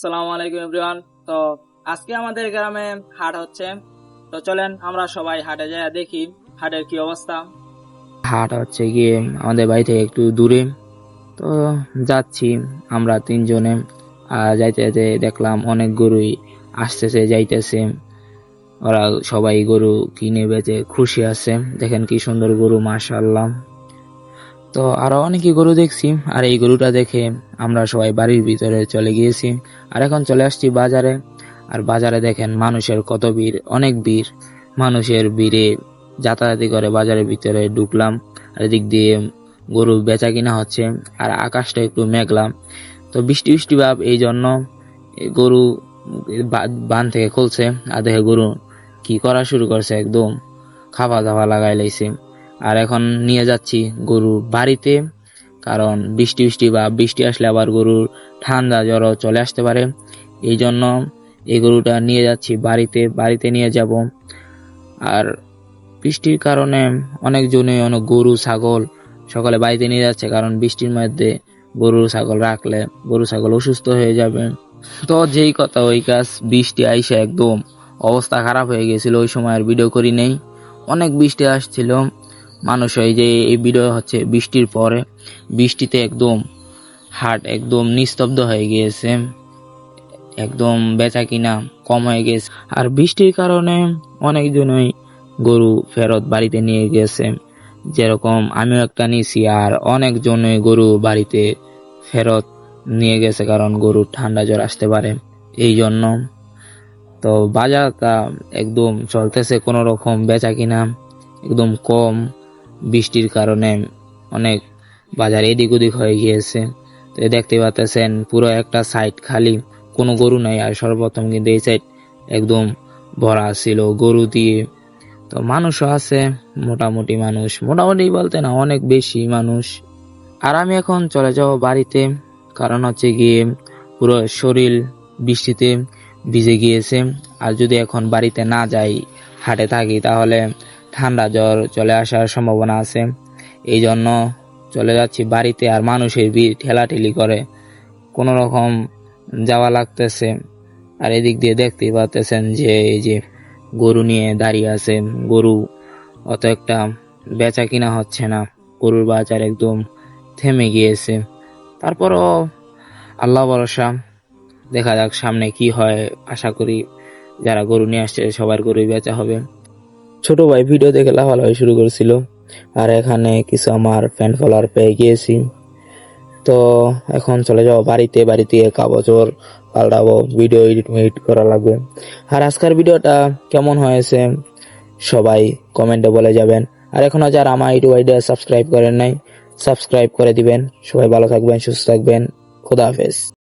আসসালামু আলাইকুম এভরিওয়ান। তো আজকে আমাদের গ্রামে হাট হচ্ছে, তো চলেন আমরা সবাই হাটে যাই দেখি হাটের কি অবস্থা। হাট হচ্ছে গিয়ে আমাদের বাড়ি থেকে একটু দূরে। তো যাচ্ছি আমরা তিনজনে। আর যাইতে যাইতে দেখলাম অনেক গরুই আসতেছে যাইতেছে। ওরা সবাই গরু কিনে বেচে খুশি আছে। দেখেন কি সুন্দর গরু, মাশাআল্লাহ। তো আরো অনেকই গরু দেখছি, আর এই গরুটা দেখে আমরা সবাই বাড়ির ভিতরে চলে গিয়েছি। আর এখন চলে আসছি বাজারে। আর বাজারে দেখেন মানুষের কত ভিড়, অনেক ভিড়। মানুষের ভিড়ে যাতায়াতি করে বাজারের ভিতরে ঢুকলাম। আর এদিক দিয়ে গরু বেচা কিনা হচ্ছে। আর আকাশটা একটু মেঘলা, তো বৃষ্টি বৃষ্টি ভাব, এই জন্য গরু বান থেকে খুলছে। আর দেখে গরু কি করা শুরু করছে, একদম খাওয়া দাওয়া লাগাই লাইছে। আর এখন নিয়ে যাচ্ছি গরু বাড়িতে, কারণ বৃষ্টি বৃষ্টি বা বৃষ্টি আসলে আবার গরুর ঠান্ডা জ্বর চলে আসতে পারে। এই জন্য এই গরুটা নিয়ে যাচ্ছি বাড়িতে, বাড়িতে নিয়ে যাব। আর বৃষ্টির কারণে অনেকজনে অনেক গরু ছাগল সকালে বাড়িতে নিয়ে যাচ্ছে, কারণ বৃষ্টির মধ্যে গরু ছাগল রাখলে গরু ছাগল অসুস্থ হয়ে যাবে। তো যেই কথা ওই কাজ, বৃষ্টি আইসা একদম অবস্থা খারাপ হয়ে গেছিল। ওই সময় আর ভিডিও করি নেই, অনেক বৃষ্টি আসছিল। মানুষ এই যে এই ভিডিও হচ্ছে বৃষ্টির পরে, বৃষ্টিতে একদম হাট একদম নিস্তব্ধ হয়ে গিয়েছে, একদম বেচা কিনা কম হয়ে গেছে। আর বৃষ্টির কারণে অনেকজনই গরু ফেরত বাড়িতে নিয়ে গেছে, যেরকম আমিও একটা নিয়েছি। আর অনেকজনই গরু বাড়িতে ফেরত নিয়ে গেছে, কারণ গরুর ঠান্ডা জ্বর আসতে পারে এই জন্য। তো বাজারটা একদম চলতেছে, কোনো রকম বেচা কিনা একদম কম। বৃষ্টির কারণে অনেক বাজার এদিক ওদিক হয়ে গিয়েছে। তো দেখতে পাচ্ছেন পুরো একটা সাইড খালি, কোনো গরু নাই। আর সর্বপ্রথম কিন্তু এই সাইড একদম ভরা ছিল গরু দিয়ে। তো মানুষও আছে, মোটামুটি মানুষ, মোটামুটি বলতে না অনেক বেশি মানুষ। আর আমি এখন চলে যাব বাড়িতে, কারণ হচ্ছে গিয়ে পুরো শরীর বৃষ্টিতে ভিজে গিয়েছে। আর যদি এখন বাড়িতে না যাই, হাটে থাকি, তাহলে ঠান্ডা জ্বর চলে আসার সম্ভাবনা আছে। এই জন্য চলে যাচ্ছি বাড়িতে। আর মানুষের ভিড় ঠেলাঠেলি করে কোনো রকম যাওয়া লাগতেছে। আর এদিক দিয়ে দেখতেই পাচ্ছেন যে এই যে গরু নিয়ে দাঁড়িয়ে আছে, গরু অত একটা বেচা কিনা হচ্ছে না, গরুর বাজার একদম থেমে গিয়েছে। তারপরও আল্লাহ ভরসা, দেখা যাক সামনে কি হয়। আশা করি যারা গরু নিয়ে আসছে সবার গরুই বেচা হবে। ছোট ভাই ভিডিও দেখে লাফালাফি শুরু করেছিল, আর এখানে কিছু আমার ফ্যান ফলোয়ার পেয়ে গিয়েছি। তো এখন চলে যাবো বাড়িতে, বাড়িতে কাগজর পাল্টাবো, ভিডিও এডিট করা লাগবে। আর আজকের ভিডিওটা কেমন হয়েছে সবাই কমেন্টে বলে যাবেন। আর এখনো যারা আমার ইউটিউব আইডি সাবস্ক্রাইব করেন নাই, সাবস্ক্রাইব করে দিবেন। সবাই ভালো থাকবেন, সুস্থ থাকবেন, খোদা হাফেজ।